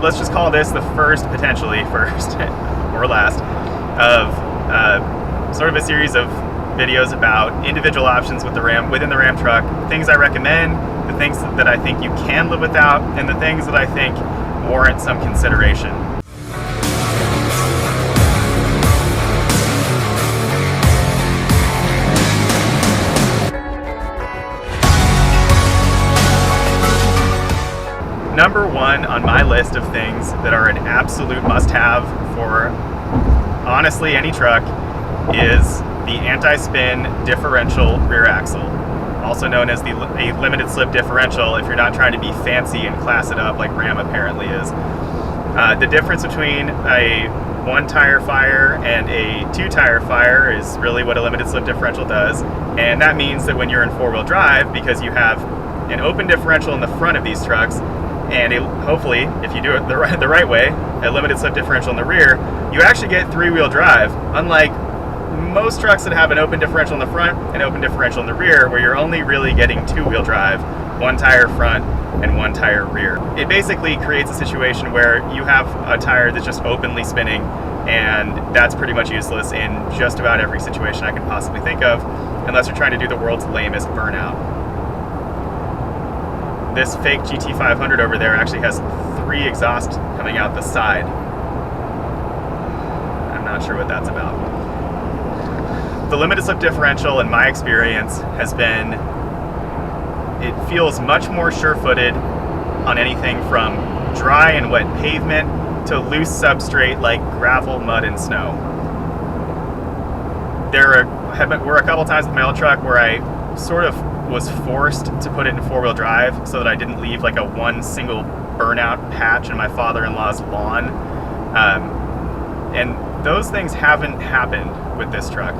Let's just call this the potentially first or last, of sort of a series of videos about individual options with within the Ram truck, things I recommend, the things that I think you can live without, and the things that I think warrant some consideration. Number one on my list of things that are an absolute must-have for honestly any truck is the anti-spin differential rear axle, also known as a limited slip differential if you're not trying to be fancy and class it up like Ram apparently is. The difference between a one tire fire and a two tire fire is really what a limited slip differential does, and that means that when you're in four-wheel drive, because you have an open differential in the front of these trucks, and hopefully, if you do it the right way, a limited slip differential in the rear, you actually get three-wheel drive, unlike most trucks that have an open differential in the front and open differential in the rear, where you're only really getting two-wheel drive, one tire front and one tire rear. It basically creates a situation where you have a tire that's just openly spinning, and that's pretty much useless in just about every situation I can possibly think of, unless you're trying to do the world's lamest burnout. This fake GT500 over there actually has three exhausts coming out the side. I'm not sure what that's about. The limited slip differential, in my experience, it feels much more sure-footed on anything from dry and wet pavement to loose substrate like gravel, mud, and snow. There were a couple times with my old truck where I sort of was forced to put it in four-wheel drive so that I didn't leave like one single burnout patch in my father-in-law's lawn. And those things haven't happened with this truck.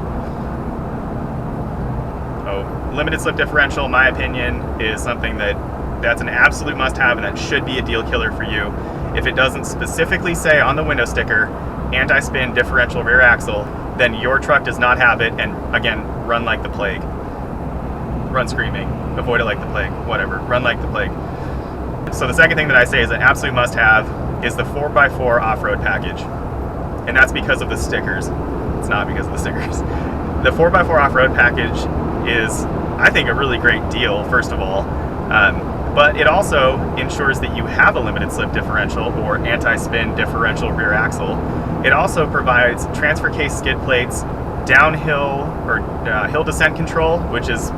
Limited slip differential, in my opinion, is something that's an absolute must-have, and that should be a deal killer for you. If it doesn't specifically say on the window sticker, anti-spin differential rear axle, then your truck does not have it, and again, run like the plague. Run screaming, avoid it like the plague, whatever, run like the plague. So the second thing that I say is an absolute must-have is the 4x4 off-road package. And that's because of the stickers. It's not because of the stickers. The 4x4 off-road package is, I think, a really great deal, first of all. But it also ensures that you have a limited slip differential or anti-spin differential rear axle. It also provides transfer case skid plates, downhill or hill descent control, which is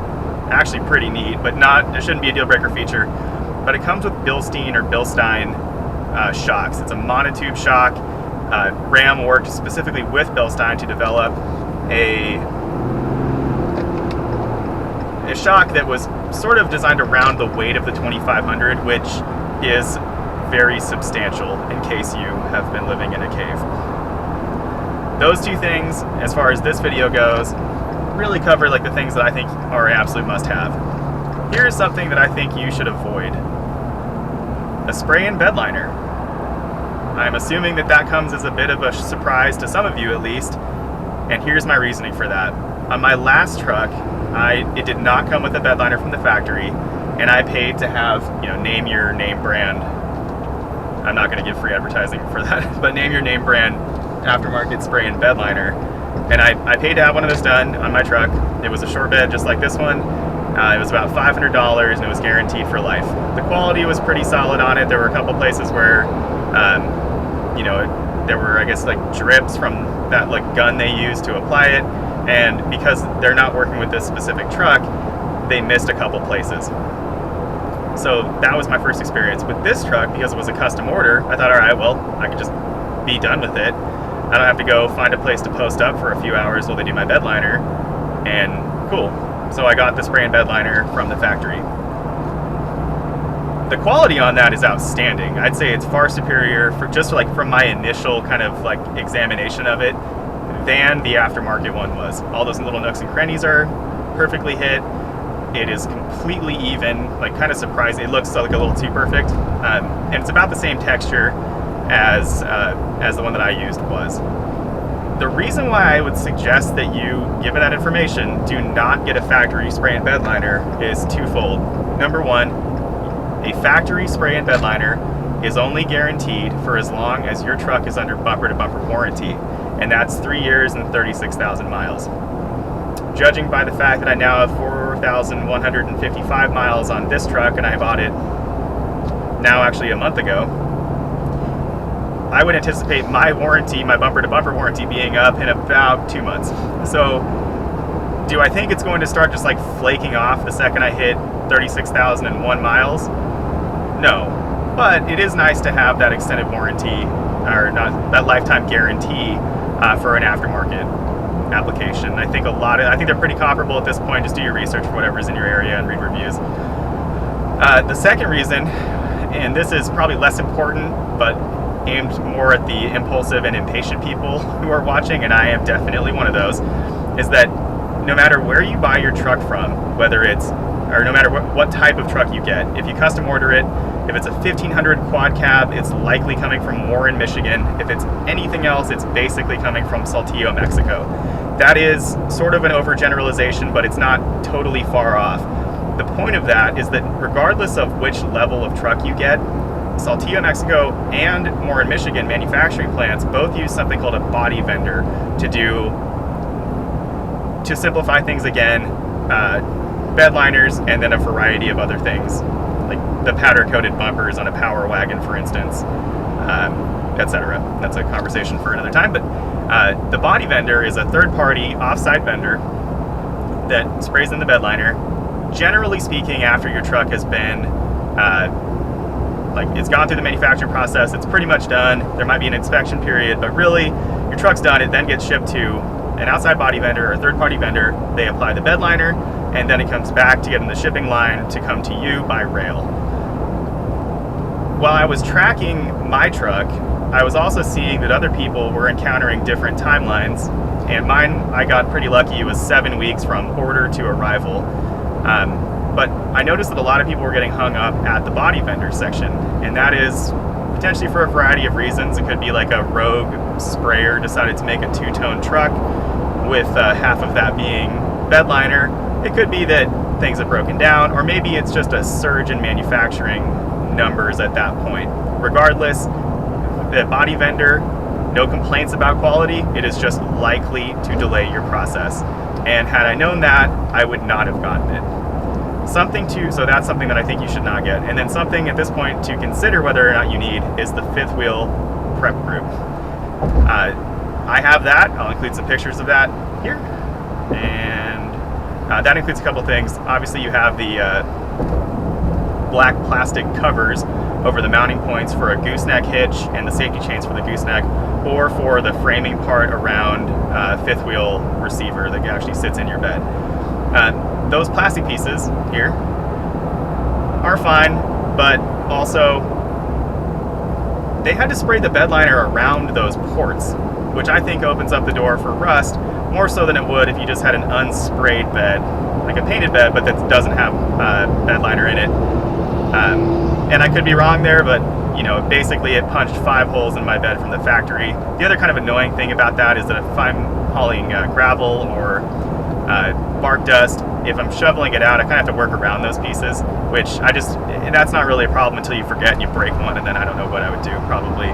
actually pretty neat, but it shouldn't be a deal breaker feature. But it comes with Bilstein shocks. It's a monotube shock. Ram worked specifically with Bilstein to develop a shock that was sort of designed around the weight of the 2500, which is very substantial in case you have been living in a cave. Those two things, as far as this video goes, really cover like the things that I think are an absolute must-have. Here's something that I think you should avoid: a spray-in bed liner. I'm assuming that comes as a bit of a surprise to some of you at least, and here's my reasoning for that. On my last truck, it did not come with a bed liner from the factory, and I paid to have, name your name brand. I'm not going to give free advertising for that, but name your name brand aftermarket spray-in bed liner. And I paid to have one of those done on my truck. It was a short bed just like this one. It was about $500 and it was guaranteed for life. The quality was pretty solid on it. There were a couple places where, there were, I guess, like drips from that like gun they used to apply it. And because they're not working with this specific truck, they missed a couple places. So that was my first experience with this truck. Because it was a custom order, I thought, all right, well, I could just be done with it. I don't have to go find a place to post up for a few hours while they do my bed liner, and cool. So I got the spray-in bed liner from the factory. The quality on that is outstanding. I'd say it's far superior from my initial kind of like examination of it than the aftermarket one was. All those little nooks and crannies are perfectly hit. It is completely even, like kind of surprising. It looks like a little too perfect, and it's about the same texture as the one that I used was. The reason why I would suggest that you, given that information, do not get a factory spray-in bed liner is twofold. Number one, a factory spray-in bed liner is only guaranteed for as long as your truck is under bumper-to-bumper warranty, and that's 3 years and 36,000 miles. Judging by the fact that I now have 4,155 miles on this truck, and I bought it now actually a month ago, I would anticipate my warranty, my bumper-to-bumper warranty, being up in about 2 months. So do I think it's going to start just like flaking off the second I hit 36,001 miles? No, but it is nice to have that extended warranty, or not, that lifetime guarantee for an aftermarket application. I think they're pretty comparable at this point. Just do your research for whatever's in your area and read reviews. The second reason, and this is probably less important, but aimed more at the impulsive and impatient people who are watching, and I am definitely one of those, is that no matter where you buy your truck from, no matter what type of truck you get, if you custom order it, if it's a 1500 quad cab, it's likely coming from Warren, Michigan. If it's anything else, it's basically coming from Saltillo, Mexico. That is sort of an overgeneralization, but it's not totally far off. The point of that is that regardless of which level of truck you get, Saltillo, Mexico and Warren, Michigan manufacturing plants both use something called a body vendor to simplify things again, bedliners, and then a variety of other things, like the powder-coated bumpers on a power wagon, for instance, etc. That's a conversation for another time. But the body vendor is a third-party off-site vendor that sprays in the bedliner. Generally speaking, after your truck has been it's gone through the manufacturing process, it's pretty much done. There might be an inspection period, but really your truck's done. It then gets shipped to an outside body vendor or a third-party vendor. They apply the bedliner, and then it comes back to get in the shipping line to come to you by rail. While I was tracking my truck, I was also seeing that other people were encountering different timelines, and mine, I got pretty lucky. It was 7 weeks from order to arrival. But I noticed that a lot of people were getting hung up at the body vendor section, and that is potentially for a variety of reasons. It could be like a rogue sprayer decided to make a two-tone truck with half of that being bedliner. It could be that things have broken down, or maybe it's just a surge in manufacturing numbers at that point. Regardless, the body vendor, no complaints about quality. It is just likely to delay your process. And had I known that, I would not have gotten it. So that's something that I think you should not get. And then something at this point to consider whether or not you need is the fifth wheel prep group. I have that. I'll include some pictures of that here. And that includes a couple things. Obviously you have the black plastic covers over the mounting points for a gooseneck hitch and the safety chains for the gooseneck, or for the framing part around fifth wheel receiver that actually sits in your bed. Those plastic pieces here are fine, but also they had to spray the bedliner around those ports, which I think opens up the door for rust more so than it would if you just had an unsprayed bed, like a painted bed, but that doesn't have bedliner in it. And I could be wrong there, but basically it punched 5 holes in my bed from the factory. The other kind of annoying thing about that is that if I'm hauling gravel or bark dust, if I'm shoveling it out, I kind of have to work around those pieces, which that's not really a problem until you forget and you break one, and then I don't know what I would do. Probably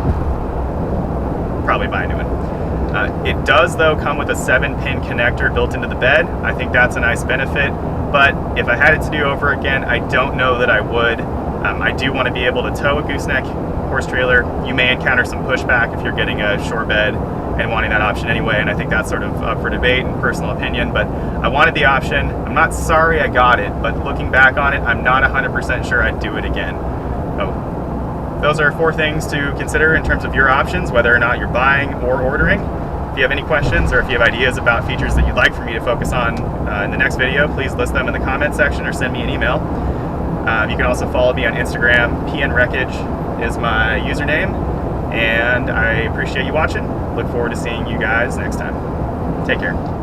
buy a new one. It does, though, come with a 7-pin connector built into the bed. I think that's a nice benefit, but if I had it to do over again, I don't know that I would. I do want to be able to tow a gooseneck horse trailer. You may encounter some pushback if you're getting a shore bed and wanting that option anyway, and I think that's sort of up for debate and personal opinion, but I wanted the option. I'm not sorry I got it, but looking back on it, I'm not 100% sure I'd do it again. Those are 4 things to consider in terms of your options, whether or not you're buying or ordering. If you have any questions, or if you have ideas about features that you'd like for me to focus on in the next video, please list them in the comment section or send me an email. You can also follow me on Instagram. PNWreckage is my username, and I appreciate you watching. Look forward to seeing you guys next time. Take care.